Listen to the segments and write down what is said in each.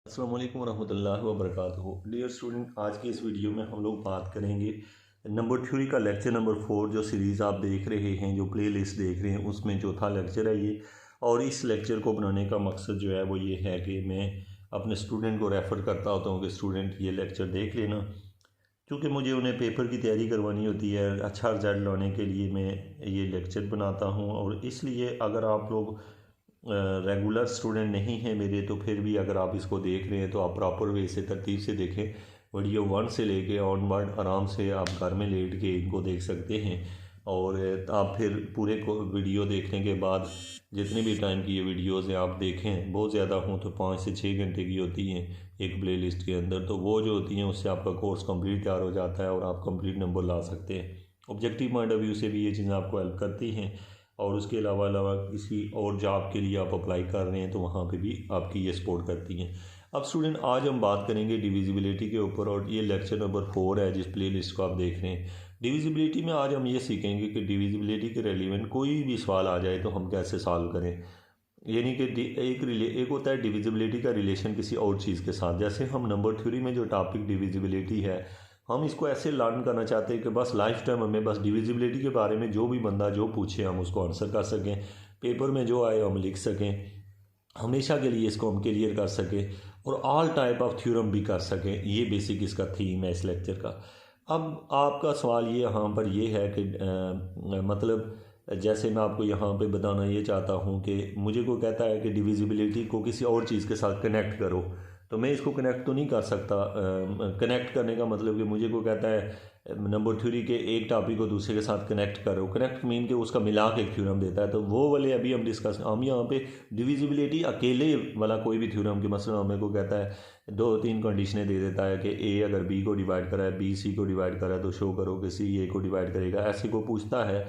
अस्सलाम वालेकुम रहमतुल्लाहि व बरकातुहू। डियर स्टूडेंट, आज की इस वीडियो में हम लोग बात करेंगे नंबर थ्योरी का लेक्चर नंबर 4। जो सीरीज़ आप देख रहे हैं, जो प्ले लिस्ट देख रहे हैं, उसमें चौथा लेक्चर है ये। और इस लेक्चर को बनाने का मकसद जो है वो ये है कि मैं अपने स्टूडेंट को रेफ़र करता होता हूँ कि स्टूडेंट ये लेक्चर देख लेना, क्योंकि मुझे उन्हें पेपर की तैयारी करवानी होती है। अच्छा रिजल्ट लाने के लिए मैं ये लेक्चर बनाता हूँ। और इसलिए अगर आप लोग रेगुलर स्टूडेंट नहीं हैं मेरे, तो फिर भी अगर आप इसको देख रहे हैं तो आप प्रॉपर वे से तरतीब से देखें। वीडियो 1 से लेके ऑनवर्ड आराम से आप घर में लेट के इनको देख सकते हैं। और आप फिर पूरे को वीडियो देखने के बाद जितने भी टाइम की ये वीडियोज़ हैं आप देखें। बहुत ज़्यादा हों तो 5 से 6 घंटे की होती हैं एक प्ले लिस्ट के अंदर, तो वो जो होती हैं उससे आपका कोर्स कंप्लीट तैयार हो जाता है और आप कंप्लीट नंबर ला सकते हैं। ऑब्जेक्टिव पॉइंट ऑफ व्यू से भी ये चीज़ें आपको हेल्प करती हैं। और उसके अलावा किसी और जॉब के लिए आप अप्लाई कर रहे हैं तो वहाँ पे भी आपकी ये सपोर्ट करती हैं। अब स्टूडेंट, आज हम बात करेंगे डिविजिबिलिटी के ऊपर, और ये लेक्चर नंबर 4 है जिस प्ले लिस्ट को आप देख रहे हैं। डिविजिबिलिटी में आज हम ये सीखेंगे कि डिविजिबिलिटी के रेलिवेंट कोई भी सवाल आ जाए तो हम कैसे सॉल्व करें। यानी कि एक होता है डिविजिबिलिटी का रिलेशन किसी और चीज़ के साथ। जैसे हम नंबर थ्योरी में जो टॉपिक डिविजिबिलिटी है, हम इसको ऐसे लर्न करना चाहते हैं कि बस लाइफ टाइम हमें बस डिविजिबिलिटी के बारे में जो भी बंदा जो पूछे हम उसको आंसर कर सकें, पेपर में जो आए हम लिख सकें, हमेशा के लिए इसको हम क्लियर कर सकें और ऑल टाइप ऑफ थ्योरम भी कर सकें। ये बेसिक इसका थीम है इस लेक्चर का। अब आपका सवाल ये यहाँ पर ये है कि मतलब जैसे मैं आपको यहाँ पे बताना ये चाहता हूँ कि मुझे कोई कहता है कि डिविजिबिलिटी को किसी और चीज़ के साथ कनेक्ट करो, तो मैं इसको कनेक्ट तो नहीं कर सकता। कनेक्ट करने का मतलब कि मुझे कोई कहता है नंबर थ्योरी के एक टॉपिक को दूसरे के साथ कनेक्ट करो। कनेक्ट मीन के उसका मिला के एक थ्योरम देता है, तो वो वाले अभी हम डिस्कस हम यहाँ पे डिविजिबिलिटी अकेले वाला कोई भी थ्योरम के मसला हमें को कहता है 2-3 कंडीशनें दे देता है कि ए अगर बी को डिवाइड करा है, बी सी को डिवाइड करा है, तो शो करो कि सी ए को डिवाइड करेगा। ऐसे को पूछता है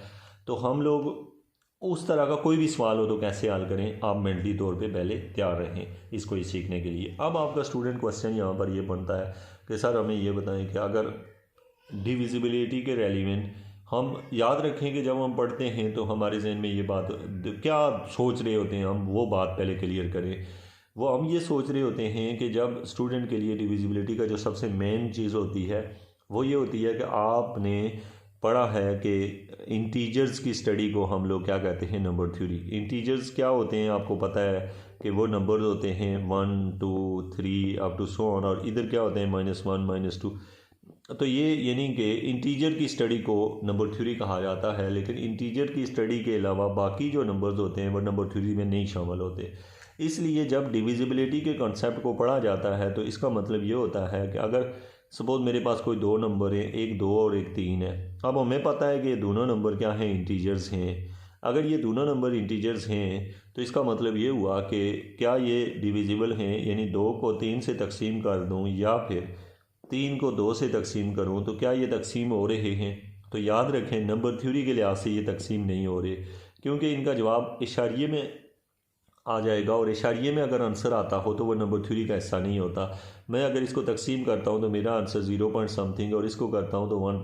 तो हम लोग उस तरह का कोई भी सवाल हो तो कैसे हल करें, आप मेंटली तौर पे पहले तैयार रहें इसको ये सीखने के लिए। अब आपका स्टूडेंट क्वेश्चन यहाँ पर ये बनता है कि सर हमें ये बताएं कि अगर डिविजिबिलिटी के रेलिवेंट हम याद रखें कि जब हम पढ़ते हैं तो हमारे जहन में ये बात क्या सोच रहे होते हैं, हम वो बात पहले क्लियर करें। वो हम ये सोच रहे होते हैं कि जब स्टूडेंट के लिए डिविजिबिलिटी का जो सबसे मेन चीज़ होती है वो ये होती है कि आपने पढ़ा है कि इंटीजर्स की स्टडी को हम लोग क्या कहते हैं, नंबर थ्योरी। इंटीजर्स क्या होते हैं आपको पता है कि वो नंबर्स होते हैं 1 2 3 अप टू सो ऑन, और इधर क्या होते हैं -1 -2। तो ये यानी कि इंटीजर की स्टडी को नंबर थ्योरी कहा जाता है। लेकिन इंटीजर की स्टडी के अलावा बाकी जो नंबर्स होते हैं वो नंबर थ्योरी में नहीं शामिल होते। इसलिए जब डिविजिबिलिटी के कॉन्सेप्ट को पढ़ा जाता है तो इसका मतलब ये होता है कि अगर सपोज मेरे पास कोई 2 नंबर है, एक 2 और एक 3 है। अब हमें पता है कि ये दोनों नंबर क्या हैं, इंटीजर्स हैं। अगर ये दोनों नंबर इंटीजर्स हैं तो इसका मतलब ये हुआ कि क्या ये डिविजिबल हैं, यानी 2 को 3 से तकसीम कर दूं या फिर 3 को 2 से तकसीम करूं तो क्या ये तकसीम हो रहे हैं। तो याद रखें नंबर थ्योरी के लिहाज से ये तकसीम नहीं हो रहे, क्योंकि इनका जवाब इशारिये में आ जाएगा, और इशारिये में अगर आंसर आता हो तो वो नंबर थ्योरी का हिस्सा नहीं होता। मैं अगर इसको तकसीम करता हूँ तो मेरा आंसर 0 पॉइंट समथिंग, और इसको करता हूँ तो 1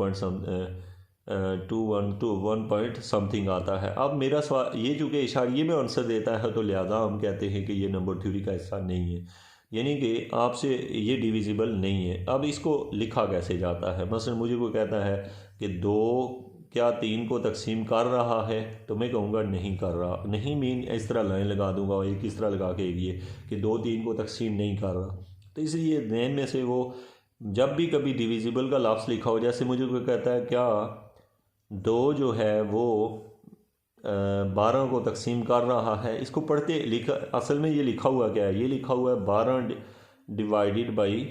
पॉइंट समथिंग आता है। अब मेरा सवाल ये चूँकि इशारिये में आंसर देता है तो लिहाजा हम कहते हैं कि ये नंबर थ्योरी का हिस्सा नहीं है, यानी कि आपसे ये डिविजिबल नहीं है। अब इसको लिखा कैसे जाता है, मसलन मुझे कोई कहता है कि 2 क्या 3 को तकसीम कर रहा है, तो मैं कहूँगा नहीं कर रहा। नहीं मीन इस तरह लाइन लगा दूंगा और एक इस तरह लगा के ये कि 2 3 को तकसीम नहीं कर रहा। तो इसलिए जहन में से वो जब भी कभी डिविजिबल का लफ्ज़ लिखा हो, जैसे मुझे कोई कहता है क्या 2 जो है वो 12 को तकसीम कर रहा है, इसको पढ़ते लिखा असल में ये लिखा हुआ क्या है, ये लिखा हुआ है 12 डिवाइडेड बाई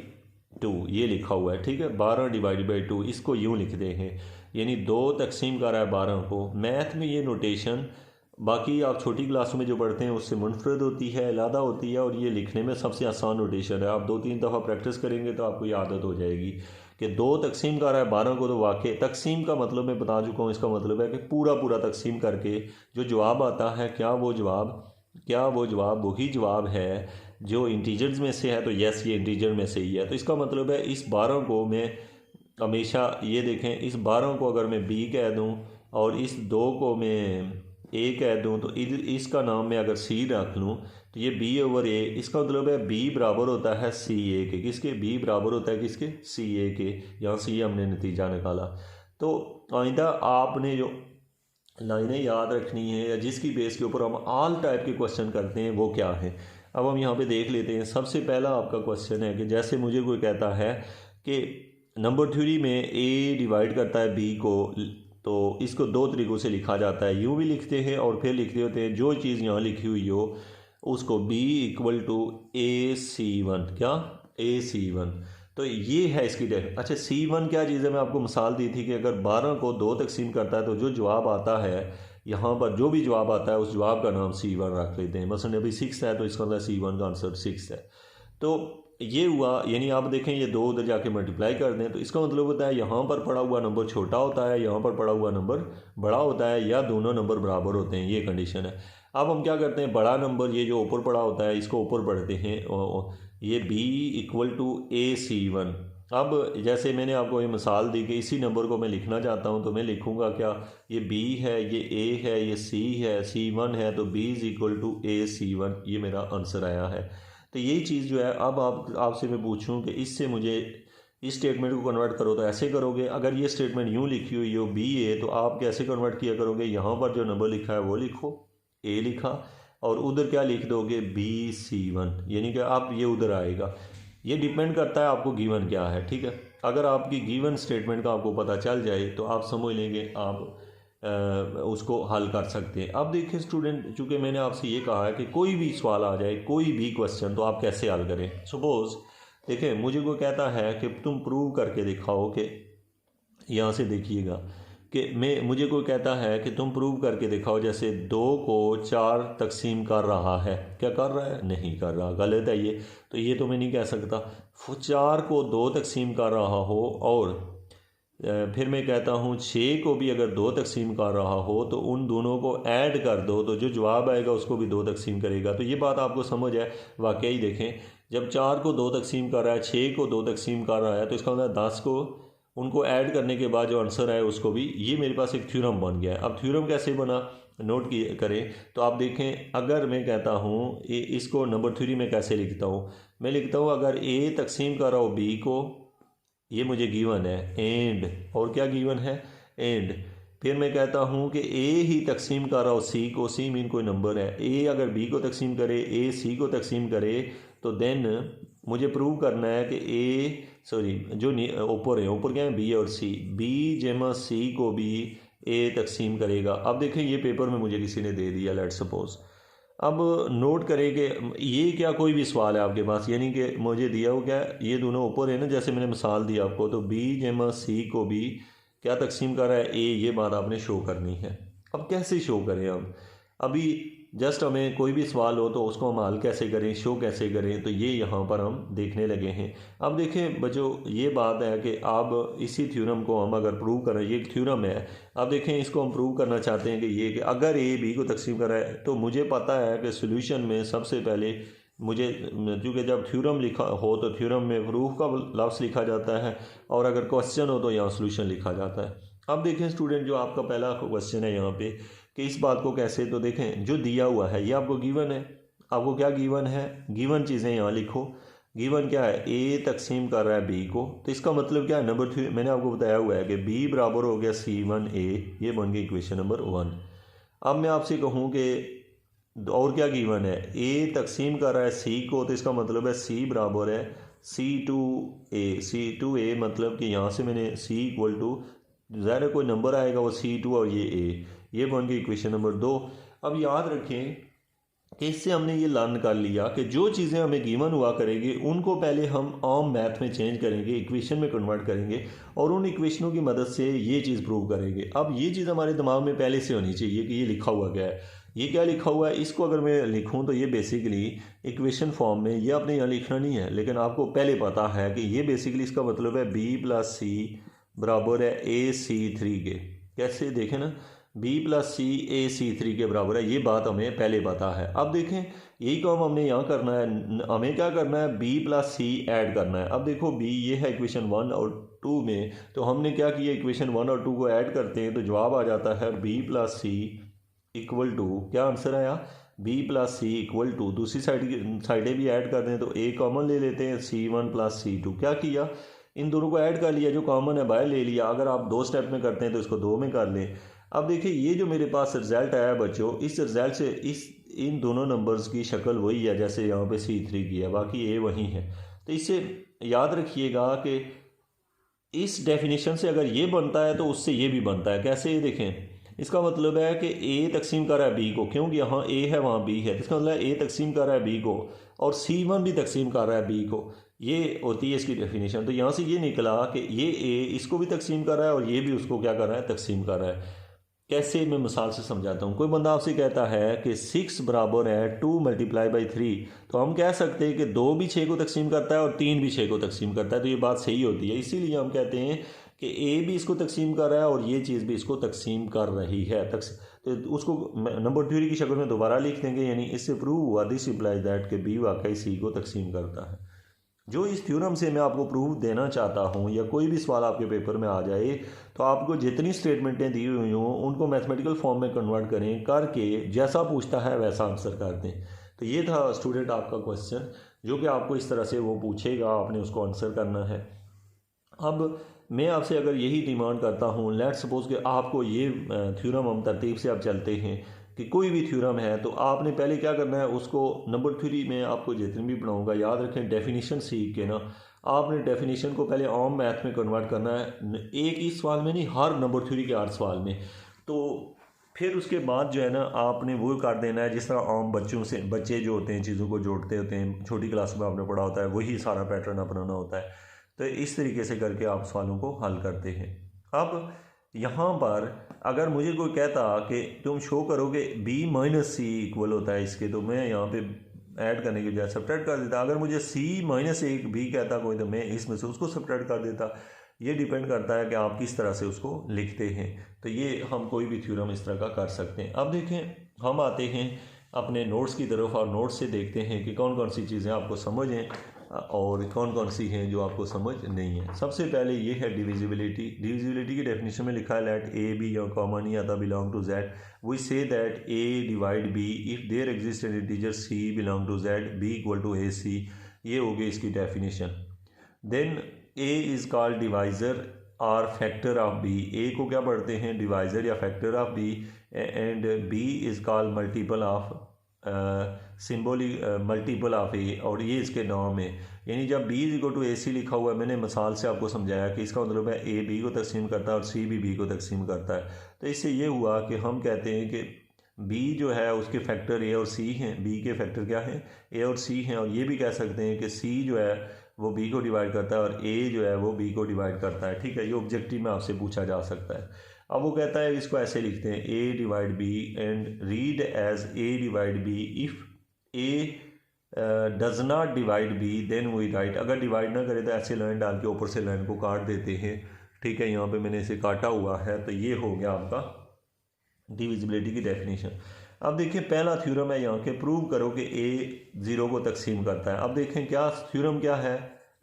2, ये लिखा हुआ है। ठीक है, 12 डिवाइडेड बाई 2 इसको यूँ लिखते हैं, यानी 2 तकसीम कर रहा है 12 को। मैथ में ये नोटेशन बाकी आप छोटी क्लासों में जो पढ़ते हैं उससे मुनफरद होती है, अलहदा होती है, और ये लिखने में सबसे आसान नोटेशन है। आप 2-3 दफ़ा प्रैक्टिस करेंगे तो आपको ये आदत हो जाएगी कि 2 तकसीम कर रहा है 12 को। तो वाकई तकसीम का मतलब मैं बता चुका हूँ, इसका मतलब है कि पूरा पूरा तकसीम करके जो जवाब आता है क्या वो जवाब वही जवाब है जो इंटीजर्स में से है। तो यस, ये इंटीजर में से ही है। तो इसका मतलब है इस 12 को मैं हमेशा ये देखें, इस 12 को अगर मैं बी कह दूं और इस 2 को मैं ए कह दूं तो इसका नाम मैं अगर सी रख लूं तो ये बी ओवर ए, इसका मतलब है बी बराबर होता है सी ए के। किसके? बी बराबर होता है किसके? सी ए के। यहाँ सी हमने नतीजा निकाला। तो आइंदा आपने जो लाइनें याद रखनी है या जिसकी बेस के ऊपर हम ऑल टाइप के क्वेश्चन करते हैं वो क्या है। अब हम यहाँ पे देख लेते हैं। सबसे पहला आपका क्वेश्चन है कि जैसे मुझे कोई कहता है कि नंबर थ्योरी में ए डिवाइड करता है बी को, तो इसको दो तरीक़ों से लिखा जाता है। यूँ भी लिखते हैं और फिर लिखते होते हैं जो चीज़ यहाँ लिखी हुई हो उसको b इक्वल टू AC1। क्या? AC1। तो ये है इसकी डेफ। अच्छा, C1 क्या चीज़ है? मैं आपको मिसाल दी थी कि अगर 12 को 2 तकसीम करता है तो जो जवाब आता है यहाँ पर, जो भी जवाब आता है उस जवाब का नाम C1 रख लेते हैं। मसलन अभी 6 है तो इसका मतलब C1 का आंसर 6 है। तो ये हुआ, यानी आप देखें ये 2 उधर जाके मल्टीप्लाई कर दें तो इसका मतलब होता है यहाँ पर पड़ा हुआ नंबर छोटा होता है, यहाँ पर पड़ा हुआ नंबर बड़ा होता है, या दोनों नंबर बराबर होते हैं। ये कंडीशन है। अब हम क्या करते हैं, बड़ा नंबर ये जो ऊपर पड़ा होता है इसको ऊपर पढ़ते हैं, ये b इक्वल टू AC1। अब जैसे मैंने आपको ये मिसाल दी कि इसी नंबर को मैं लिखना चाहता हूँ तो मैं लिखूँगा क्या? ये b है, ये a है, ये c है, C1 है, तो b is equal to AC1। ये मेरा आंसर आया है। तो यही चीज़ जो है, अब आपसे मैं पूछूं कि इससे मुझे इस स्टेटमेंट को कन्वर्ट करो तो ऐसे करोगे। अगर ये स्टेटमेंट यूँ लिखी हुई हो बी ए, तो आप कैसे कन्वर्ट किया करोगे? यहाँ पर जो नंबर लिखा है वो लिखो, ए लिखा, और उधर क्या लिख दोगे? BC1, यानी कि आप ये उधर आएगा। ये डिपेंड करता है आपको गिवन क्या है। ठीक है, अगर आपकी गिवन स्टेटमेंट का आपको पता चल जाए तो आप समझ लेंगे, आप उसको हल कर सकते हैं। अब देखिए स्टूडेंट, चूँकि मैंने आपसे ये कहा है कि कोई भी सवाल आ जाए, कोई भी क्वेश्चन, तो आप कैसे हल करें। सपोज़ देखिए मुझे कोई कहता है कि तुम प्रूव करके दिखाओ कि, यहाँ से देखिएगा कि मुझे कोई कहता है कि तुम प्रूव करके दिखाओ जैसे 2 को 4 तकसीम कर रहा है। क्या कर रहा है? नहीं कर रहा, गलत है ये। तो ये तो मैं नहीं कह सकता। 4 को 2 तकसीम कर रहा हो और फिर मैं कहता हूँ 6 को भी अगर 2 तकसीम कर रहा हो तो उन दोनों को ऐड कर दो तो जो जवाब आएगा उसको भी 2 तकसीम करेगा। तो ये बात आपको समझ है। वाकई देखें, जब 4 को 2 तकसीम कर रहा है, 6 को 2 तकसीम कर रहा है, तो इसका मतलब 10 को उनको ऐड करने के बाद जो आंसर है उसको भी, ये मेरे पास एक थ्योरम बन गया है। अब थ्योरम कैसे बना, नोट करें तो आप देखें। अगर मैं कहता हूँ इसको नंबर थ्योरी में कैसे लिखता हूँ, मैं लिखता हूँ अगर ए तकसीम कर रहा हो बी को, ये मुझे गिवन है, एंड, और क्या गिवन है? एंड। फिर मैं कहता हूँ कि ए ही तकसीम कर रहा हो सी को, सी मीन कोई नंबर है, ए अगर बी को तकसीम करे, ए सी को तकसीम करे, तो देन मुझे प्रूव करना है कि जो ऊपर है, ऊपर क्या है? बी और सी, बी जमा सी को भी ए तकसीम करेगा। अब देखें ये पेपर में मुझे किसी ने दे दिया, लेट्स सपोज। अब नोट करें कि ये क्या कोई भी सवाल है आपके पास, यानी कि मुझे दिया हो क्या, ये दोनों ऊपर है ना, जैसे मैंने मिसाल दी आपको, तो बी जमा सी को भी क्या तकसीम कर रहा है? ए। ये बात आपने शो करनी है। अब कैसे शो करें हम? अभी जस्ट हमें कोई भी सवाल हो तो उसको हम हल कैसे करें, शो कैसे करें, तो ये यहाँ पर हम देखने लगे हैं। अब देखें बच्चों, ये बात है कि आप इसी थ्योरम को हम अगर प्रूव करें, ये एक थ्योरम है। अब देखें इसको हम प्रूव करना चाहते हैं कि ये कि अगर ए बी को तकसीम कर रहा है, तो मुझे पता है कि सोल्यूशन में सबसे पहले मुझे, क्योंकि जब थ्योरम लिखा हो तो थ्योरम में प्रूफ का लफ्ज़ लिखा जाता है, और अगर क्वेश्चन हो तो यहाँ सोल्यूशन लिखा जाता है। अब देखें स्टूडेंट, जो आपका पहला क्वेश्चन है यहाँ पे कि इस बात को कैसे, तो देखें जो दिया हुआ है ये आपको गिवन है। आपको क्या गिवन है? गिवन चीज़ें यहाँ लिखो। गिवन क्या है? ए तकसीम कर रहा है बी को, तो इसका मतलब क्या है? नंबर 3 मैंने आपको बताया हुआ है कि बी बराबर हो गया C1A। ये बन गई इक्वेशन नंबर 1। अब मैं आपसे कहूँ कि और क्या गिवन है? ए तकसीम कर रहा है सी को, तो इसका मतलब है सी बराबर है C2A। C2A मतलब कि यहाँ से मैंने C इक्वल टू, ज़ाहिर कोई नंबर आएगा वो C2 और ये A। ये बन गई इक्वेशन नंबर 2। अब याद रखें कि इससे हमने ये लर्न कर लिया कि जो चीज़ें हमें गिवन हुआ करेंगी उनको पहले हम आम मैथ में चेंज करेंगे, इक्वेशन में कन्वर्ट करेंगे, और उन इक्वेशनों की मदद से ये चीज़ प्रूव करेंगे। अब ये चीज़ हमारे दिमाग में पहले से होनी चाहिए कि ये लिखा हुआ क्या है। ये क्या लिखा हुआ है, इसको अगर मैं लिखूं तो ये बेसिकली इक्वेशन फॉर्म में, ये आपने यहाँ लिखना नहीं है, लेकिन आपको पहले पता है कि ये बेसिकली इसका मतलब है b + c बराबर है AC3 के। कैसे देखें ना, b + c AC3 के बराबर है, ये बात हमें पहले पता है। अब देखें यही काम हमने यहाँ करना है। हमें क्या करना है? b + c ऐड करना है। अब देखो b ये है इक्वेशन 1 और 2 में, तो हमने क्या किया, इक्वेशन 1 और 2 को ऐड करते हैं तो जवाब आ जाता है b + c इक्वल टू, क्या आंसर आया? b+c इक्वल टू, दूसरी साइडें भी ऐड कर दें तो a कॉमन ले लेते हैं, c1+c2। क्या किया, इन दोनों को ऐड कर लिया, जो कॉमन है बाहर ले लिया। अगर आप 2 स्टेप में करते हैं तो इसको 2 में कर लें। अब देखिए ये जो मेरे पास रिजल्ट आया बच्चों, इस रिजल्ट से इन दोनों नंबर्स की शक्ल वही है जैसे यहाँ पे C3 की है, बाकी a वही है। तो इससे याद रखिएगा कि इस डेफिनेशन से अगर ये बनता है तो उससे ये भी बनता है। कैसे, ये देखें, इसका मतलब है कि a तकसीम कर रहा है b को, क्योंकि यहाँ a है वहाँ b है, इसका मतलब a तकसीम कर रहा है b को और C1 भी तकसीम कर रहा है b को। ये होती है इसकी डेफिनेशन। तो यहाँ से ये निकला कि ये a इसको भी तकसीम कर रहा है और ये भी उसको क्या कर रहा है, तकसीम कर रहा है। कैसे, मैं मिसाल से समझाता हूँ। कोई बंदा आपसे कहता है कि 6 बराबर है 2 × 3, तो हम कह सकते हैं कि 2 भी 6 को तकसीम करता है और 3 भी 6 को तकसीम करता है, तो ये बात सही होती है। इसीलिए हम कहते हैं कि a भी इसको तकसीम कर रहा है और ये चीज़ भी इसको तकसीम कर रही है। तो उसको नंबर थ्योरी की शक्ल में दोबारा लिख देंगे, यानी इससे प्रूव हुआ, दिस इम्प्लाइज दैट कि b वाकई c को तकसीम करता है। जो इस थ्योरम से मैं आपको प्रूफ देना चाहता हूँ, या कोई भी सवाल आपके पेपर में आ जाए तो आपको जितनी स्टेटमेंटें दी हुई हों उनको मैथमेटिकल फॉर्म में कन्वर्ट करें, करके जैसा पूछता है वैसा आंसर कर दें। तो ये था स्टूडेंट आपका क्वेश्चन, जो कि आपको इस तरह से वो पूछेगा, आपने उसको आंसर करना है। अब मैं आपसे अगर यही डिमांड करता हूँ, लेट्स सपोज कि आपको ये थ्योरम, हम तरतीब से अब चलते हैं कि कोई भी थ्योरम है तो आपने पहले क्या करना है, उसको नंबर थ्योरी में आपको जितनी भी पढ़ाऊँगा याद रखें, डेफिनेशन सीख के ना आपने डेफिनेशन को पहले आम मैथ में कन्वर्ट करना है, एक ही सवाल में नहीं, हर नंबर थ्योरी के 8 सवाल में। तो फिर उसके बाद जो है ना आपने वो कर देना है जिस तरह आम बच्चे जो होते हैं चीज़ों को जोड़ते होते हैं, छोटी क्लास में आपने पढ़ा होता है, वही सारा पैटर्न अपनाना होता है। तो इस तरीके से करके आप सवालों को हल करते हैं। अब यहाँ पर अगर मुझे कोई कहता कि तुम शो करो कि b - c इक्वल होता है इसके, तो मैं यहाँ पे ऐड करने के बजाय सब्ट्रैक्ट कर देता। अगर मुझे c-1 कहता कोई, तो मैं इसमें से उसको सब्ट्रैक्ट कर देता। ये डिपेंड करता है कि आप किस तरह से उसको लिखते हैं। तो ये हम कोई भी थ्योरम इस तरह का कर सकते हैं। अब देखें, हम आते हैं अपने नोट्स की तरफ और नोट्स से देखते हैं कि कौन कौन सी चीज़ें आपको समझ हैं और कौन कौन सी हैं जो आपको समझ नहीं है। सबसे पहले ये है डिविजिबिलिटी। डिविजिबिलिटी की डेफिनेशन में लिखा है लेट a बी या कॉमन नहीं आता belong to z, we say that a divide b if there exist an integer c belong to z, b equal to ac। ये होगी इसकी definition. Then a is called divisor और factor of b। a को क्या पढ़ते हैं, divisor या factor of b, and b is called multiple of multiple of A, और ये इसके नाम है। यानी जब b इक्वल टू AC लिखा हुआ है, मैंने मिसाल से आपको समझाया कि इसका मतलब है a b को तकसीम करता है और c भी b को तकसीम करता है। तो इससे ये हुआ कि हम कहते हैं कि b जो है उसके फैक्टर a और c हैं, b के फैक्टर क्या हैं, a और c हैं, और ये भी कह सकते हैं कि c जो है वो b को डिवाइड करता है और a जो है वो b को डिवाइड करता है। ठीक है, ये ऑब्जेक्टिव में आपसे पूछा जा सकता है। अब वो कहता है, इसको ऐसे लिखते हैं a divide b and read as a divide b if a does not divide b then we write. अगर डिवाइड ना करे तो ऐसे लाइन डाल के ऊपर से लाइन को काट देते हैं। ठीक है, यहाँ पे मैंने इसे काटा हुआ है। तो ये हो गया आपका डिविजिबिलिटी की डेफिनेशन। अब देखिए पहला थ्योरम है यहाँ के, प्रूव करो कि a 0 को तकसीम करता है। अब देखें क्या थ्योरम क्या है,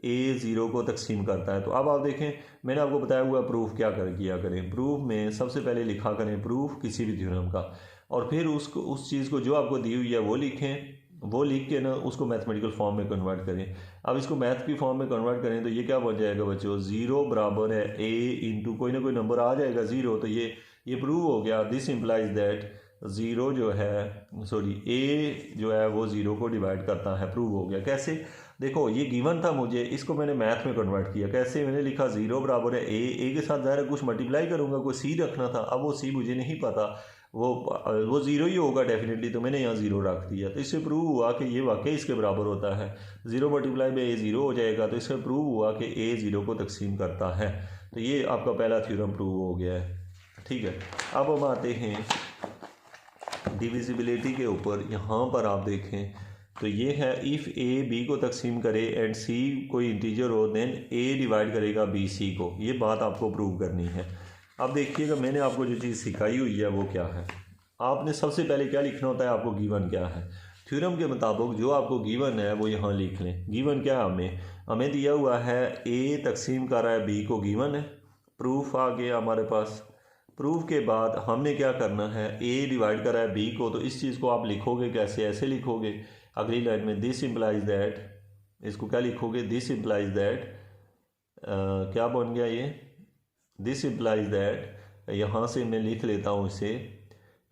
a 0 को तकसीम करता है। तो अब आप देखें, मैंने आपको बताया हुआ प्रूफ क्या किया करें। प्रूफ में सबसे पहले लिखा करें प्रूफ किसी भी थ्योरम का, और फिर उस चीज़ को जो आपको दी हुई है वो लिखें, वो लिख के ना उसको मैथमेटिकल फॉर्म में कन्वर्ट करें। अब इसको मैथ की फॉर्म में कन्वर्ट करें तो ये क्या बन जाएगा बच्चों, 0 बराबर है a इंटू कोई ना कोई नंबर आ जाएगा 0। तो ये प्रूव हो गया। दिस इम्प्लाइज दैट 0 जो है a जो है वो 0 को डिवाइड करता है। प्रूव हो गया। कैसे, देखो ये गिवन था मुझे, इसको मैंने मैथ में कन्वर्ट किया। कैसे, मैंने लिखा 0 बराबर है a के साथ ज़ाहिर कुछ मल्टीप्लाई करूँगा, कोई c रखना था। अब वो c मुझे नहीं पता, वो 0 ही होगा डेफिनेटली, तो मैंने यहाँ 0 रख दिया। तो इससे प्रूव हुआ कि ये वाकई इसके बराबर होता है। 0 मल्टीप्लाई में a 0 हो जाएगा। तो इससे प्रूव हुआ कि a 0 को तकसीम करता है। तो ये आपका पहला थ्योरम प्रूव हो गया है। ठीक है, अब हम आते हैं डिविजिबिलिटी के ऊपर। यहाँ पर आप देखें तो ये है इफ़ a b को तकसीम करे एंड c कोई इंटीजर हो, देन a डिवाइड करेगा b c को। ये बात आपको प्रूव करनी है। अब देखिएगा मैंने आपको जो चीज़ सिखाई हुई है वो क्या है। आपने सबसे पहले क्या लिखना होता है, आपको गिवन क्या है। थ्योरम के मुताबिक जो आपको गिवन है वो यहाँ लिख लें। गिवन क्या है, हमें दिया हुआ है a तकसीम कर रहा है b को, गिवन है। प्रूफ आ गया हमारे पास। प्रूफ के बाद हमने क्या करना है, ए डिवाइड करा है बी को, तो इस चीज़ को आप लिखोगे कैसे, ऐसे लिखोगे अगली लाइन में, दिस इम्प्लाइज दैट, इसको क्या लिखोगे, दिस इम्प्लाइज दैट, क्या बन गया ये, दिस इम्प्लाइज दैट, यहाँ से मैं लिख लेता हूँ इसे,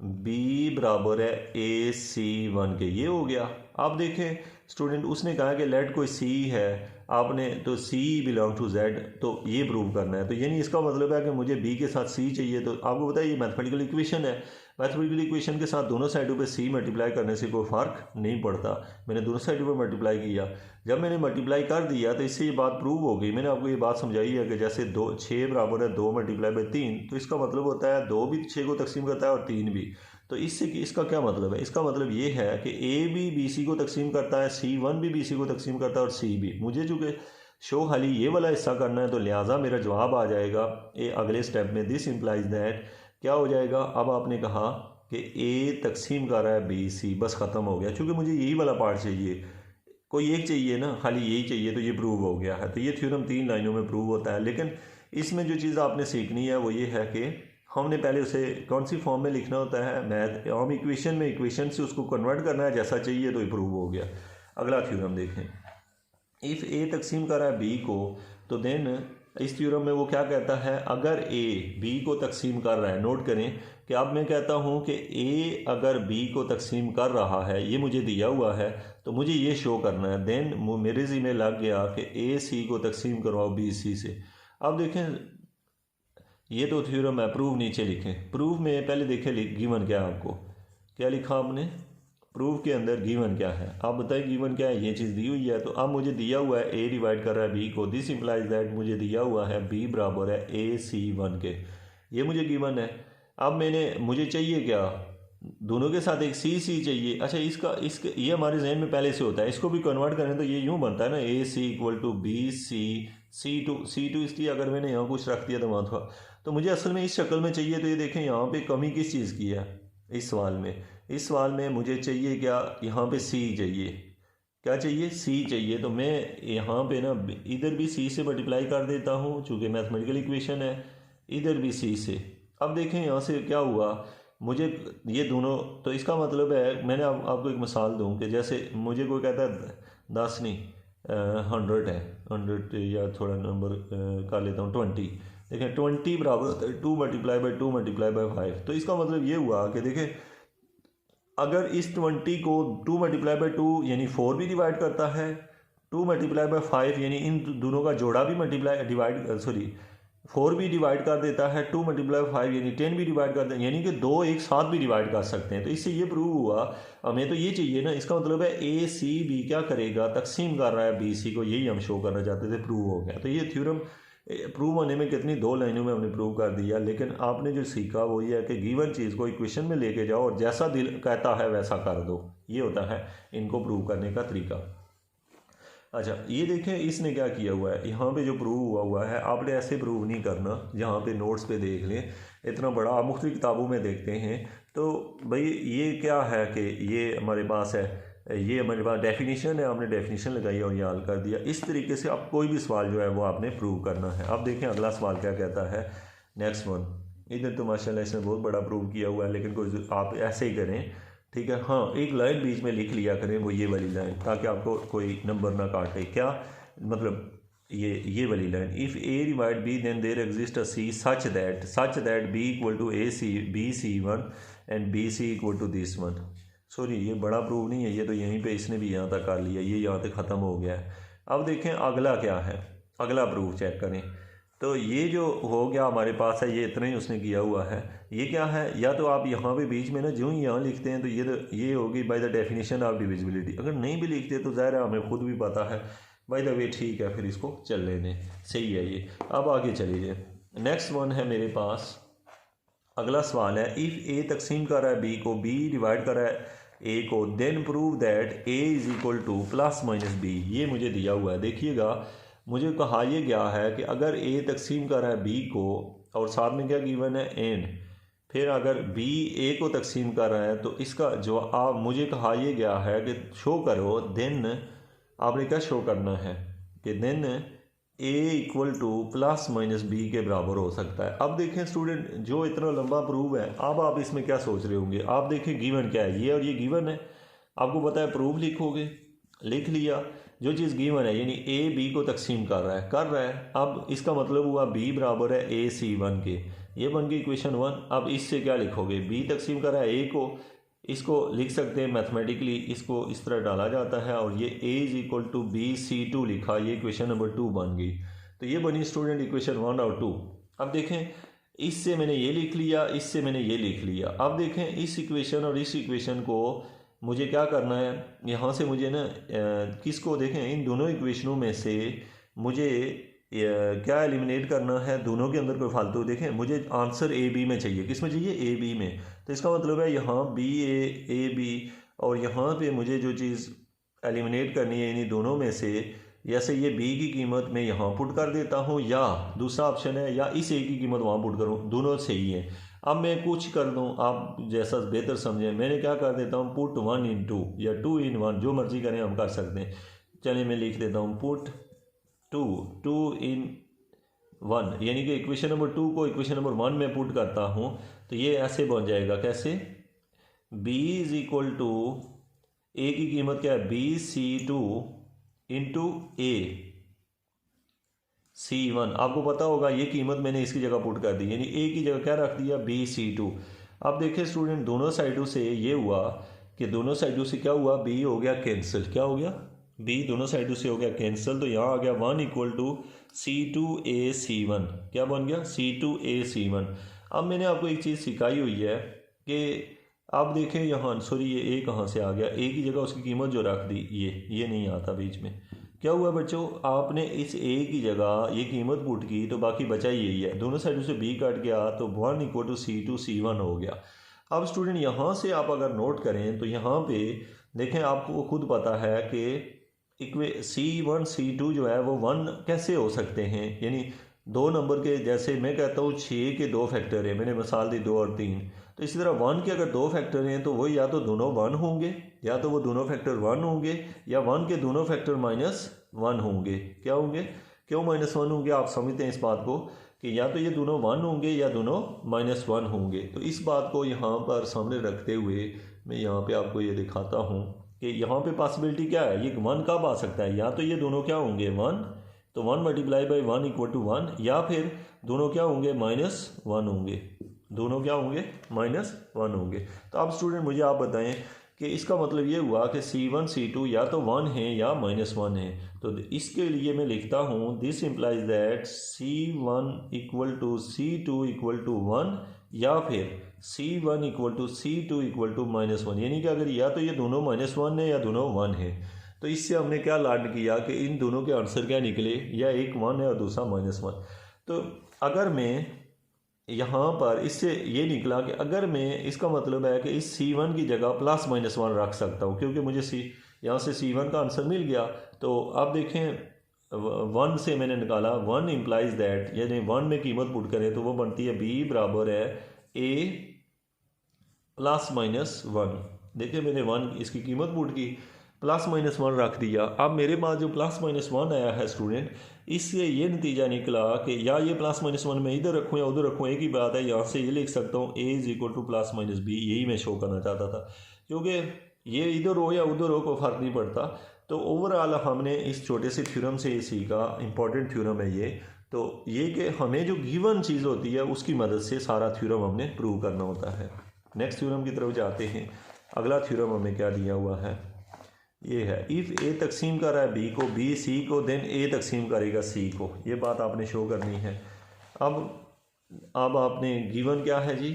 बी बराबर है ए सी वन के, ये हो गया। आप देखें स्टूडेंट, उसने कहा कि लेट कोई सी है, आपने तो सी बिलोंग टू जेड, तो ये प्रूव करना है। तो यानी इसका मतलब है कि मुझे बी के साथ सी चाहिए। तो आपको पता है ये मैथमेटिकल इक्वेशन है, मैथमेटिकल इक्वेशन के साथ दोनों साइडों पे सी मल्टीप्लाई करने से कोई फ़र्क नहीं पड़ता। मैंने दोनों साइडों पे मल्टीप्लाई किया, जब मैंने मल्टीप्लाई कर दिया तो इससे ये बात प्रूव हो गई। मैंने आपको ये बात समझाई है कि जैसे 6 बराबर है 2 मल्टीप्लाई बाई 3, तो इसका मतलब होता है 2 भी 6 को तकसीम करता है और 3 भी। तो इससे कि इसका क्या मतलब है, इसका मतलब ये है कि ए भी बी सी को तकसीम करता है, सी वन भी बी सी को तकसीम करता है और सी भी। मुझे चूँकि शो खाली ये वाला हिस्सा करना है, तो लिहाजा मेरा जवाब आ जाएगा ए अगले स्टेप में, दिस इम्प्लाइज दैट क्या हो जाएगा। अब आपने कहा कि ए तकसीम कर रहा है बी सी, बस ख़त्म हो गया। चूँकि मुझे यही वाला पार्ट चाहिए, कोई एक चाहिए ना, खाली यही चाहिए, तो ये प्रूव हो गया है। तो ये थ्योरम 3 लाइनों में प्रूव होता है। लेकिन इसमें जो चीज़ आपने सीखनी है वो ये है कि हमने पहले उसे कौन सी फॉर्म में लिखना होता है, मैथ हम इक्वेशन में, इक्वेशन से उसको कन्वर्ट करना है जैसा चाहिए, तो ये प्रूव हो गया। अगला थ्योरम देखें, इफ़ ए तकसीम कर रहा है बी को, तो देन इस थ्योरम में वो क्या कहता है, अगर ए बी को तकसीम कर रहा है, नोट करें कि अब मैं कहता हूँ कि ए अगर बी को तकसीम कर रहा है, ये मुझे दिया हुआ है, तो मुझे ये शो करना है। देन मेरे जी में लग गया कि ए सी को तकसीम करवाओ बी सी से। अब देखें ये तो थ्योरम है, प्रूफ नीचे लिखें। प्रूफ में पहले देखें गिवन क्या है, आपको क्या लिखा आपने, प्रूफ के अंदर गिवन क्या है, आप बताएं गिवन क्या है। ये चीज़ दी हुई है, तो अब मुझे दिया हुआ है ए डिवाइड कर रहा है बी को, दिस इम्प्लाइज दैट मुझे दिया हुआ है बी बराबर है ए सी वन के, ये मुझे गिवन है। अब मुझे चाहिए क्या, दोनों के साथ एक सी सी चाहिए। अच्छा इसका ये हमारे जहन में पहले से होता है, इसको भी कन्वर्ट करें तो ये यूँ बनता है ना, A C equal to B C two इसलिए अगर मैंने यहाँ कुछ रख दिया तो वहाँ था, तो मुझे असल में इस शक्ल में चाहिए। तो ये देखें यहाँ पे कमी किस चीज़ की है, इस सवाल में मुझे चाहिए क्या, यहाँ पे सी चाहिए, क्या चाहिए, सी चाहिए। तो मैं यहाँ पे ना इधर भी सी से मल्टीप्लाई कर देता हूँ, चूँकि मैथमेटिकल इक्वेशन है, इधर भी सी से। अब देखें यहाँ से क्या हुआ, मुझे ये दोनों, तो इसका मतलब है, मैंने आपको एक मिसाल दूँ कि जैसे मुझे कोई कहता है 10 नहीं 100 है, 100 या थोड़ा नंबर कर लेता हूँ 20। देखें 20 बराबर होता है 2 मल्टीप्लाई बाई 2 मल्टीप्लाई बाई 5। तो इसका मतलब ये हुआ कि देखें अगर इस 20 को 2 मल्टीप्लाई बाई 2 यानी 4 भी डिवाइड करता है, 2 मल्टीप्लाई बाई 5 यानी इन दोनों का जोड़ा भी 4 भी डिवाइड कर देता है, 2 मल्टीप्लाई 5 यानी 10 भी डिवाइड कर देता है, यानी कि 2 एक साथ भी डिवाइड कर सकते हैं। तो इससे ये प्रूव हुआ, हमें तो ये चाहिए ना, इसका मतलब है ए सी बी क्या करेगा, तकसीम कर रहा है बी सी को, यही हम शो करना चाहते थे, प्रूव हो गया। तो ये थ्योरम प्रूव होने में कितनी 2 लाइनों में हमने प्रूव कर दिया। लेकिन आपने जो सीखा वो ये है कि गिवन चीज़ को इक्वेशन में लेके जाओ और जैसा दिल कहता है वैसा कर दो, ये होता है इनको प्रूव करने का तरीका। अच्छा ये देखें इसने क्या किया हुआ है, यहाँ पे जो प्रूव हुआ है, आपने ऐसे प्रूव नहीं करना, यहाँ पे नोट्स पे देख लें, इतना बड़ा आप मुख्तलिफ किताबों में देखते हैं। तो भाई ये क्या है कि ये हमारे पास है, ये हमारे पास डेफिनेशन है, आपने डेफिनेशन लगाई और ये हल कर दिया। इस तरीके से आप कोई भी सवाल जो है वो आपने प्रूव करना है। अब देखें अगला सवाल क्या कहता है, नेक्स्ट वन। इधर तो माशाल्लाह इसने बहुत बड़ा प्रूव किया हुआ है, लेकिन कोई आप ऐसे ही करें, ठीक है। हाँ एक लाइन बीच में लिख लिया करें, वो ये वाली लाइन, ताकि आपको कोई नंबर ना काटे। क्या मतलब, ये वाली line, if A divide B then there exist a C such that B equal to A C B C one and B C equal to this one. Sorry ये बड़ा प्रूव नहीं है, ये तो यहीं पे इसने भी यहाँ तक कर लिया, ये यहाँ तक ख़त्म हो गया है। अब देखें अगला क्या है, अगला प्रूफ चेक करें। तो ये जो हो गया हमारे पास है, ये इतना ही उसने किया हुआ है। ये क्या है, या तो आप यहाँ पे बीच में ना जो ही यहाँ लिखते हैं तो ये होगी by the definition of divisibility. अगर नहीं भी लिखते तो ज़ाहिर है हमें खुद भी पता है, बाय द वे ठीक है, फिर इसको चल लेने, सही है ये। अब आगे चलिए, नेक्स्ट वन है मेरे पास, अगला सवाल है, इफ़ ए तकसीम कर रहा है बी को, बी डिवाइड कर रहा है ए को, then prove that A is equal to plus minus B. ये मुझे दिया हुआ है, देखिएगा मुझे कहा यह गया है कि अगर ए तकसीम कर रहा है बी को और साथ में क्या गिवन है एंड, फिर अगर बी ए को तकसीम कर रहा है, तो इसका जो आप मुझे कहा यह गया है कि शो करो, देन आपने क्या शो करना है कि then A equal to plus minus B के बराबर हो सकता है। अब देखें स्टूडेंट, जो इतना लंबा प्रूव है, अब आप इसमें क्या सोच रहे होंगे। आप देखें गिवन क्या है, ये और ये गिवन है, आपको पता है प्रूव लिखोगे, लिख लिया। जो चीज़ गिवन है यानी ए बी को तकसीम कर रहा है। अब इसका मतलब हुआ बी बराबर है ए सी वन के, ये बन गई इक्वेशन 1। अब इससे क्या लिखोगे, बी तकसीम कर रहा है ए को, इसको लिख सकते हैं मैथमेटिकली, इसको इस तरह डाला जाता है और ये a is equal to B C two लिखा, ये इक्वेशन नंबर 2 बन गई। तो ये बनी स्टूडेंट इक्वेशन 1 और 2। अब देखें, इससे मैंने ये लिख लिया, इससे मैंने ये लिख लिया। अब देखें इस इक्वेशन और इस इक्वेशन को मुझे क्या करना है, यहाँ से मुझे ना किसको देखें, इन दोनों इक्वेशनों में से मुझे क्या एलिमिनेट करना है, दोनों के अंदर कोई फालतू। देखें मुझे आंसर ए बी में चाहिए, किस में चाहिए, ए बी में। तो इसका मतलब है यहाँ बी ए बी, और यहाँ पे मुझे जो चीज़ एलिमिनेट करनी है इन्हीं दोनों में से, जैसे ये बी की कीमत मैं यहाँ पुट कर देता हूँ, या दूसरा ऑप्शन है या इस ए की कीमत वहाँ पुट करूँ, दोनों सही है। अब मैं कुछ कर दूँ, आप जैसा बेहतर समझें, मैंने क्या कर देता हूँ, पुट 1 in 2 या 2 in 1, जो मर्जी करें हम कर सकते हैं। चलिए मैं लिख देता हूँ पुट 2 in 1, यानी कि इक्वेशन नंबर 2 को इक्वेशन नंबर 1 में पुट करता हूँ, तो ये ऐसे बन जाएगा, कैसे, b इज इक्वल टू ए की कीमत क्या है, बी सी टू इंटू ए C1। आपको पता होगा ये कीमत मैंने इसकी जगह पुट कर दी, यानी ए की जगह क्या रख दिया, BC2। अब देखिए स्टूडेंट, दोनों साइडों से ये हुआ कि दोनों साइडों से क्या हुआ, बी हो गया कैंसिल, क्या हो गया, बी दोनों साइडों से हो गया कैंसिल। तो यहाँ आ गया 1 इक्वल टू C2AC1, क्या बन गया, C2AC1। अब मैंने आपको एक चीज़ सिखाई हुई है कि आप देखें यहाँ, सॉरी ये ए कहाँ से आ गया, ए की जगह उसकी कीमत जो रख दी, ये नहीं आता बीच में। क्या हुआ बच्चों, आपने इस ए की जगह ये कीमत पुट की, तो बाकी बचा यही है, दोनों साइडों से बी कट गया, तो 1 इक्वल टू C2C1 हो गया। अब स्टूडेंट यहाँ से आप अगर नोट करें तो यहाँ पे देखें, आपको खुद पता है कि C1 C2 जो है वो 1 कैसे हो सकते हैं, यानी 2 नंबर के, जैसे मैं कहता हूँ 6 के 2 फैक्टर है, मैंने मिसाल दी 2 और 3, तो इसी तरह 1 के अगर 2 फैक्टर हैं तो वो या तो दोनों 1 होंगे, या तो वो दोनों फैक्टर 1 होंगे, या 1 के दोनों फैक्टर -1 होंगे। क्या होंगे, क्यों -1 होंगे, आप समझते हैं इस बात को कि या तो ये दोनों 1 होंगे या दोनों -1 होंगे। तो इस बात को यहाँ पर सामने रखते हुए मैं यहाँ पे आपको ये दिखाता हूँ कि यहाँ पे पॉसिबिलिटी क्या है, ये 1 कब आ सकता है, या तो ये दोनों क्या होंगे 1, तो 1 मल्टीप्लाई बाई 1 इक्वल टू 1, या फिर दोनों क्या होंगे -1 होंगे, दोनों क्या होंगे -1 होंगे। तो अब स्टूडेंट मुझे आप बताएं कि इसका मतलब ये हुआ कि C1 C2 या तो 1 है या -1 है। तो इसके लिए मैं लिखता हूँ, this implies that C1 equal to C2 equal to 1, या फिर C1 equal to C2 equal to -1, यानी कि अगर या तो ये दोनों -1 है या दोनों 1 है। तो इससे हमने क्या लर्न किया कि इन दोनों के आंसर क्या निकले, या एक 1 है और दूसरा -1। तो अगर मैं यहाँ पर इससे ये निकला कि अगर मैं, इसका मतलब है कि इस C1 की जगह +-1 रख सकता हूँ, क्योंकि मुझे यहाँ से C1 का आंसर मिल गया। तो आप देखें 1 से मैंने निकाला, 1 इम्प्लाइज दैट, यानी 1 में कीमत पुट करें तो वो बनती है B बराबर है A +-1। देखिए मैंने 1 इसकी कीमत पुट की, +-1 रख दिया। अब मेरे पास जो +-1 आया है स्टूडेंट, इससे ये नतीजा निकला कि या ये +-1 मैं इधर रखूँ या उधर रखूँ, एक ही बात है। यहाँ से ये लिख सकता हूँ A is equal to +-B, यही मैं शो करना चाहता था, क्योंकि ये इधर हो या उधर हो कोई फ़र्क नहीं पड़ता। तो ओवरऑल हमने इस छोटे से थ्योरम से ये सीखा, इंपॉर्टेंट थ्योरम है ये। तो ये कि हमें जो गिवन चीज़ होती है उसकी मदद से सारा थ्योरम हमने प्रूव करना होता है। नेक्स्ट थ्योरम की तरफ जाते हैं। अगला थ्योरम हमें क्या दिया हुआ है, ये है, इफ़ ए तकसीम कर रहा है बी को, बी सी को, देन ए तकसीम करेगा सी को। ये बात आपने शो करनी है। अब आपने गिवन क्या है जी,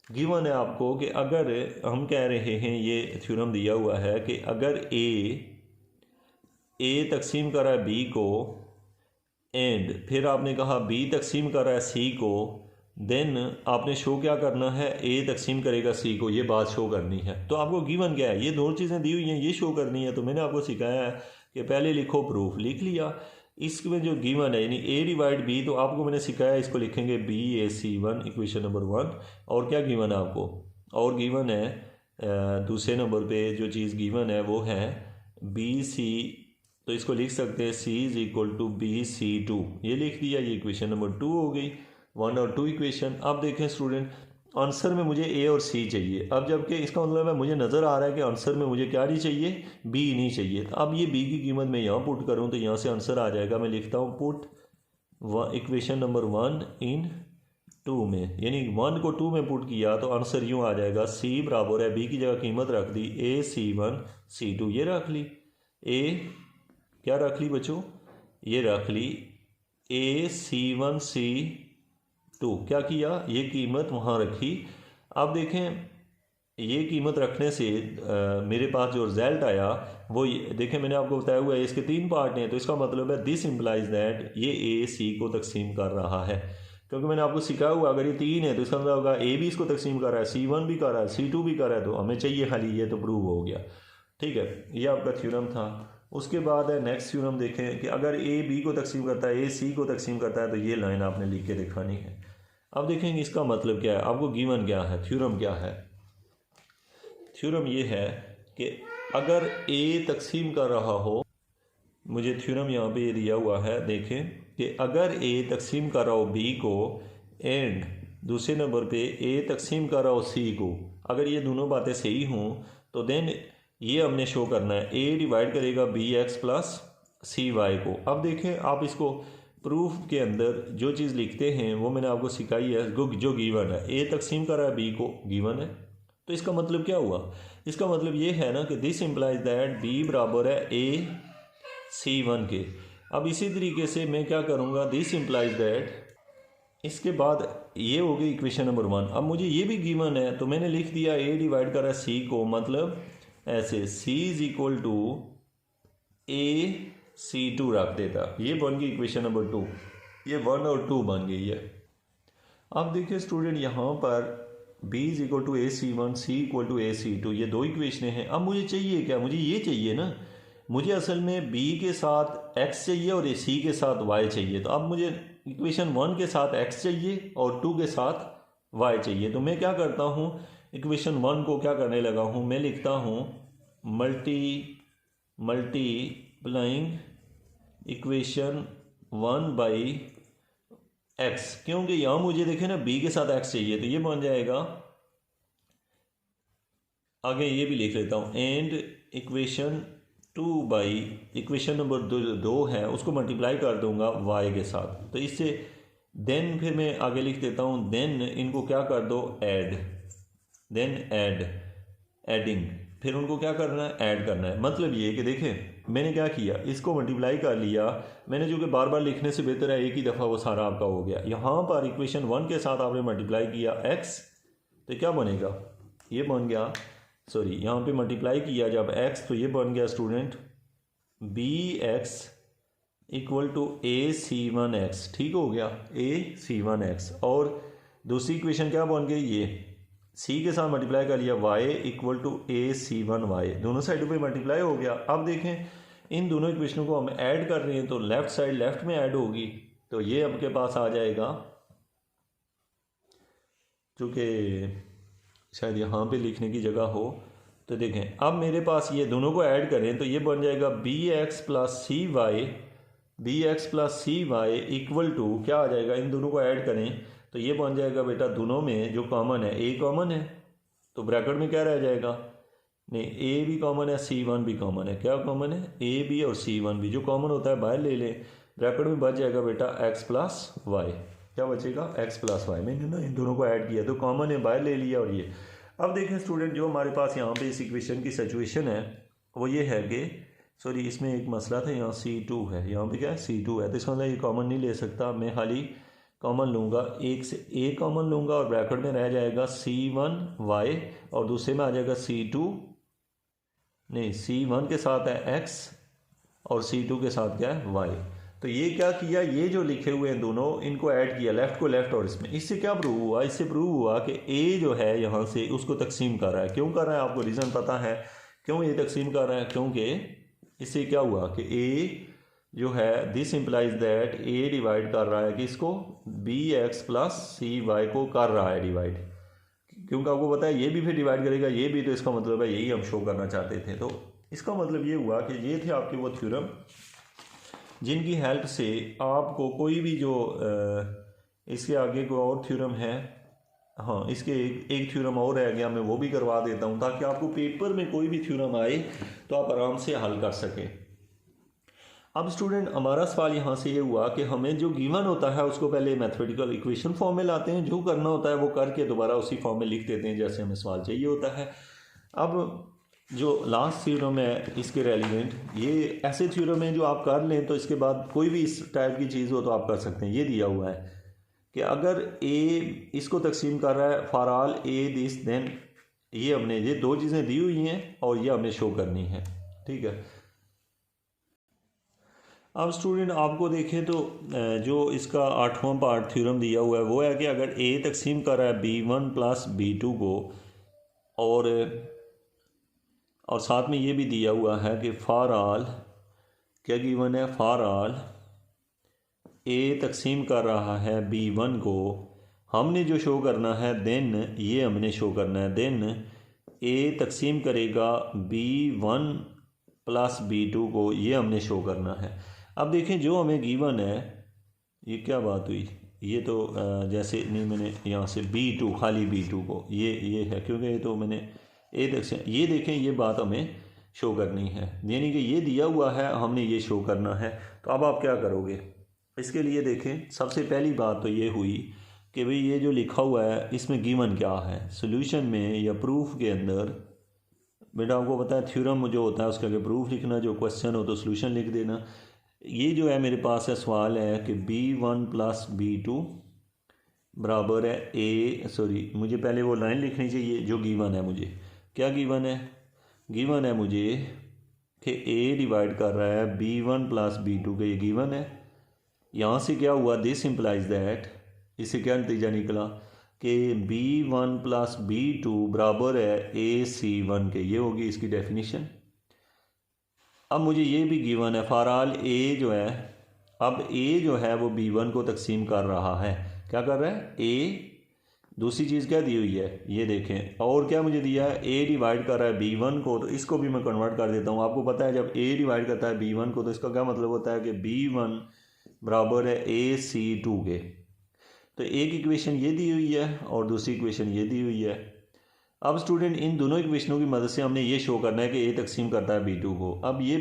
गिवन है आपको कि अगर हम कह रहे हैं, ये थ्योरम दिया हुआ है कि अगर ए तकसीम कर रहा है बी को, एंड फिर आपने कहा बी तकसीम कर रहा है सी को, देन आपने शो क्या करना है, ए तकसीम करेगा सी को, ये बात शो करनी है। तो आपको गिवन क्या है, ये दो चीज़ें दी हुई हैं, ये शो करनी है। तो मैंने आपको सिखाया है कि पहले लिखो प्रूफ, लिख लिया। इसमें जो गिवन है यानी ए डिवाइड बी, तो आपको मैंने सिखाया इसको लिखेंगे BAC1 इक्वेशन नंबर 1। और क्या गिवन है आपको, और गिवन है दूसरे नंबर पे जो चीज़ गिवन है वो है BC, तो इसको लिख सकते हैं C is equal to BC2, ये लिख दिया। ये इक्वेशन नंबर 2 हो गई, 1 और 2 इक्वेशन। अब देखें स्टूडेंट, आंसर में मुझे A और C चाहिए। अब जबकि इसका मतलब है मुझे नज़र आ रहा है कि आंसर में मुझे क्या नहीं चाहिए, B नहीं चाहिए। तो अब ये B की कीमत मैं यहाँ पुट करूँ तो यहाँ से आंसर आ जाएगा। मैं लिखता हूँ पुट इक्वेशन नंबर 1 इन 2 में, यानी 1 को 2 में पुट किया तो आंसर यूँ आ जाएगा। C बराबर है, B की जगह कीमत रख दी AC1 C2, ये रख ली। A क्या रख ली बच्चों, ये रख ली AC1 C2, क्या किया, ये कीमत वहाँ रखी। अब देखें ये कीमत रखने से मेरे पास जो रिजल्ट आया वो देखें, मैंने आपको बताया हुआ है इसके 3 पार्ट हैं। तो इसका मतलब है दिस इम्प्लाइज दैट ये A C को तकसीम कर रहा है, क्योंकि मैंने आपको सिखाया हुआ अगर ये 3 है तो इसका मतलब होगा A भी इसको तकसीम कर रहा है, C1 भी कर रहा है, C2 भी कर रहा है, तो हमें चाहिए खाली ये, तो प्रूव हो गया। ठीक है, ये आपका थ्योरम था। उसके बाद है नेक्स्ट थ्योरम देखें कि अगर A B को तकसीम करता है, A C को तकसीम करता है, तो ये लाइन आपने लिख के दिखानी है। अब देखेंगे इसका मतलब क्या है, आपको गिवन क्या है, थ्योरम क्या है। थ्योरम ये है कि अगर A तकसीम कर रहा हो, मुझे थ्योरम यहाँ पे ये दिया हुआ है, देखें कि अगर A तकसीम कर रहा हो B को एंड दूसरे नंबर पे A तकसीम कर रहा हो C को, अगर ये दोनों बातें सही हों तो देन ये हमने शो करना है A डिवाइड करेगा BX प्लस CY को। अब देखें आप इसको प्रूफ के अंदर जो चीज़ लिखते हैं वो मैंने आपको सिखाई है, जो गिवन है। A तकसीम कर रहा है B को, गिवन है, तो इसका मतलब क्या हुआ, इसका मतलब ये है ना कि दिस इम्प्लाइज दैट B बराबर है AC1 के। अब इसी तरीके से मैं क्या करूँगा, दिस इम्प्लाइज दैट, इसके बाद ये हो गई इक्वेशन नंबर 1। अब मुझे ये भी गिवन है तो मैंने लिख दिया A डिवाइड कर रहा है C को, मतलब ऐसे C is equal to AC2 रख देता, ये बन गई इक्वेशन नंबर 2, ये 1 और 2 बन गई है। अब देखिए स्टूडेंट, यहाँ पर B is equal to AC1 C equal to AC2, ये 2 इक्वेशनें हैं। अब मुझे चाहिए क्या, मुझे ये चाहिए ना, मुझे असल में B के साथ X चाहिए और C के साथ Y चाहिए। तो अब मुझे इक्वेशन 1 के साथ X चाहिए और 2 के साथ Y चाहिए। तो मैं क्या करता हूँ, इक्वेशन 1 को क्या करने लगा हूँ, मैं लिखता हूँ मल्टीप्लाइंग इक्वेशन 1 बाई X, क्योंकि यहाँ मुझे देखें ना B के साथ X चाहिए, तो ये बन जाएगा, आगे ये भी लिख लेता हूँ, and equation 2 by equation number 2 है उसको मल्टीप्लाई कर दूंगा Y के साथ। तो इससे देन फिर मैं आगे लिख देता हूँ, देन इनको क्या कर दो, ऐड, देन एडिंग, फिर उनको क्या करना है, ऐड करना है। मतलब ये कि देखें मैंने क्या किया, इसको मल्टीप्लाई कर लिया मैंने, जो कि बार बार लिखने से बेहतर है एक ही दफ़ा वो सारा आपका हो गया। यहाँ पर इक्वेशन 1 के साथ आपने मल्टीप्लाई किया X, तो क्या बनेगा, ये बन गया, सॉरी यहाँ पे मल्टीप्लाई किया जब X, तो ये बन गया student BX equal to AC1X, ठीक हो गया, AC1X। और दूसरी इक्वेशन क्या बन गई, ये C के साथ मल्टीप्लाई कर लिया Y इक्वल टू AC1Y, दोनों साइडों पे मल्टीप्लाई हो गया। अब देखें इन दोनों इक्वेशनों को हम ऐड कर रहे हैं तो लेफ्ट साइड लेफ्ट में ऐड होगी, तो ये आपके पास आ जाएगा, चूँकि शायद यहाँ पे लिखने की जगह हो, तो देखें अब मेरे पास ये दोनों को ऐड करें तो ये बन जाएगा BX plus CY equal to क्या आ जाएगा, इन दोनों को ऐड करें तो ये बन जाएगा बेटा, दोनों में जो कॉमन है A कॉमन है, तो ब्रैकेट में क्या रह जाएगा, नहीं A भी कॉमन है C1 भी कॉमन है, क्या कॉमन है, A भी और C1 भी, जो कॉमन होता है बाहर ले लें, ब्रैकेट में बच जाएगा बेटा X प्लस वाई, क्या बचेगा, X प्लस वाई। मैंने ना इन दोनों को ऐड किया तो कॉमन है, बाहर ले लिया। और ये अब देखें स्टूडेंट, जो हमारे पास यहाँ पे इस इक्वेशन की सिचुएशन है वो ये है कि, सॉरी इसमें एक मसला था, यहाँ C2 है, यहाँ पे क्या है C2 है, तो इसका मतलब ये कॉमन नहीं ले सकता, मैं खाली कॉमन लूँगा, एक से A कॉमन लूँगा और ब्रैकेट में रह जाएगा C1Y और दूसरे में आ जाएगा C2, नहीं C1 के साथ है X और C2 के साथ क्या है Y। तो ये क्या किया, ये जो लिखे हुए हैं दोनों इनको ऐड किया, लेफ़्ट को लेफ़्ट और इसमें, इससे क्या प्रूव हुआ, इससे प्रूव हुआ कि A जो है यहाँ से उसको तकसीम कर रहा है। क्यों कर रहा है, आपको रीज़न पता है क्यों ये तकसीम कर रहा है, क्योंकि इससे क्या हुआ कि A जो है this implies that A divide कर रहा है कि इसको BX प्लस CY को कर रहा है डिवाइड, क्योंकि आपको पता है ये भी फिर डिवाइड करेगा ये भी, तो इसका मतलब है यही हम शो करना चाहते थे। तो इसका मतलब ये हुआ कि ये थे आपके वो थ्योरम जिनकी हेल्प से आपको कोई भी जो इसके आगे कोई और थ्योरम है, हाँ इसके एक थ्योरम और रह गया, मैं वो भी करवा देता हूँ ताकि आपको पेपर में कोई भी थ्योरम आए तो आप आराम से हल कर सकें। अब स्टूडेंट हमारा सवाल यहाँ से ये हुआ कि हमें जो गिवन होता है उसको पहले मैथमेटिकल इक्वेशन फॉर्म में लाते हैं, जो करना होता है वो करके दोबारा उसी फॉर्म में लिख देते हैं जैसे हमें सवाल चाहिए होता है। अब जो लास्ट थ्योरम है इसके रेलिवेंट, ये ऐसे थ्योरम है जो आप कर लें तो इसके बाद कोई भी इस टाइप की चीज़ हो तो आप कर सकते हैं। ये दिया हुआ है कि अगर ए इसको तकसीम कर रहा है for all A this then, ये हमने ये दो चीज़ें दी हुई हैं और ये हमें शो करनी है, ठीक है। अब स्टूडेंट आपको देखें तो जो इसका 8वां पार्ट थ्योरम दिया हुआ है वो है कि अगर ए तकसीम कर रहा है B1 प्लस B2 को, और साथ में ये भी दिया हुआ है कि फॉर ऑल, क्या गिवन है, फॉर ऑल ए तकसीम कर रहा है B1 को, हमने जो शो करना है देन, ये हमने शो करना है देन ए तकसीम करेगा B1 प्लस B2 को, ये हमने शो करना है। अब देखें जो हमें गिवन है, ये क्या बात हुई, ये तो जैसे नहीं मैंने यहाँ से B2 खाली B2 को ये है क्योंकि ये तो मैंने ए तक, ये देखें ये बात हमें शो करनी है, यानी कि ये दिया हुआ है हमने ये शो करना है। तो अब आप क्या करोगे इसके लिए, देखें सबसे पहली बात तो ये हुई कि भाई ये जो लिखा हुआ है इसमें गिवन क्या है। सॉल्यूशन में या प्रूफ के अंदर बेटा आपको पता है थ्योरम जो होता है उसके आगे प्रूफ लिखना, जो क्वेश्चन हो तो सॉल्यूशन लिख देना। ये जो है मेरे पास है सवाल है कि B1 प्लस B2 बराबर है ए, सॉरी मुझे पहले वो लाइन लिखनी चाहिए जो गिवन है। मुझे क्या गिवन है, गिवन है मुझे कि ए डिवाइड कर रहा है B1 प्लस B2 का, ये गिवन है। यहाँ से क्या हुआ, दिस इम्प्लाइज दैट, इससे क्या नतीजा निकला कि B1 प्लस B2 बराबर है AC1 के, ये होगी इसकी डेफिनेशन। अब मुझे ये भी गिवन है फॉर ऑल ए जो है, अब ए जो है वो B1 को तकसीम कर रहा है, क्या कर रहा है ए, दूसरी चीज़ क्या दी हुई है ये देखें, और क्या मुझे दिया है ए डिवाइड कर रहा है B1 को, तो इसको भी मैं कन्वर्ट कर देता हूँ। आपको पता है जब ए डिवाइड करता है B1 को तो इसका क्या मतलब होता है कि B1 बराबर है AC2 के। तो एक इक्वेशन ये दी हुई है और दूसरी इक्वेशन ये दी हुई है। अब स्टूडेंट इन दोनों इक्वेशनों की मदद से हमने ये शो करना है कि ए तकसीम करता है B2 को। अब ये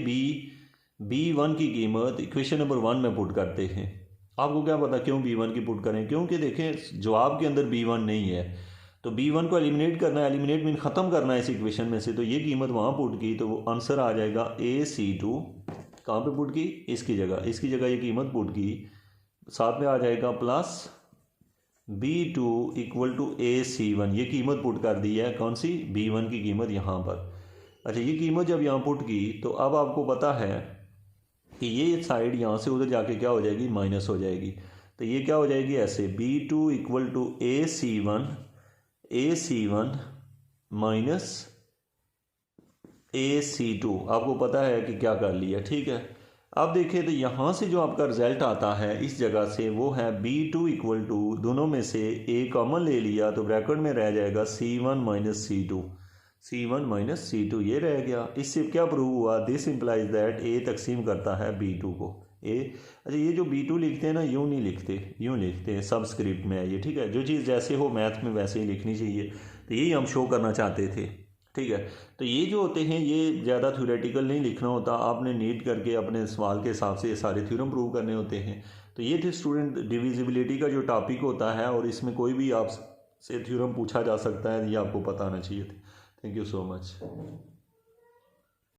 B1 की कीमत इक्वेशन नंबर 1 में पुट करते हैं। आपको क्या पता क्यों B1 की पुट करें, क्योंकि देखें जवाब के अंदर B1 नहीं है तो B1 को एलिमिनेट करना है, एलिमिनेट मीन ख़त्म करना है इस इक्वेशन में से। तो ये कीमत वहाँ पुट की तो वो आंसर आ जाएगा AC2, कहाँ पे पुट की, इसकी जगह ये कीमत पुट की, साथ में आ जाएगा plus B2 equal to AC1, ये कीमत पुट कर दी है, कौन सी, B1 की कीमत यहाँ पर। अच्छा ये कीमत जब यहाँ पुट की तो अब आपको पता है कि ये साइड यहाँ से उधर जाके क्या हो जाएगी, माइनस हो जाएगी। तो ये क्या हो जाएगी ऐसे, B2 equal to AC1 minus AC2, आपको पता है कि क्या कर लिया, ठीक है। अब देखिए तो यहाँ से जो आपका रिजल्ट आता है इस जगह से वो है B2 इक्वल टू, दोनों में से A कॉमन ले लिया तो ब्रैकेट में रह जाएगा C1 माइनस C2, ये रह गया। इससे क्या प्रूव हुआ, दिस इम्प्लाइज दैट A तकसीम करता है B2 को। अच्छा ये जो B2 लिखते हैं ना, यूँ नहीं लिखते, यूँ लिखते हैं, सबस्क्रिप्ट में है ये, ठीक है। जो चीज़ जैसे हो मैथ में वैसे ही लिखनी चाहिए, तो यही हम शो करना चाहते थे, ठीक है। तो ये जो होते हैं ये ज़्यादा थ्योरेटिकल नहीं लिखना होता, आपने नीट करके अपने सवाल के हिसाब से ये सारे थ्योरम प्रूव करने होते हैं। तो ये थे स्टूडेंट डिविजिबिलिटी का जो टॉपिक होता है, और इसमें कोई भी आपसे थ्योरम पूछा जा सकता है, ये आपको पता आना चाहिए था। Thank you so much.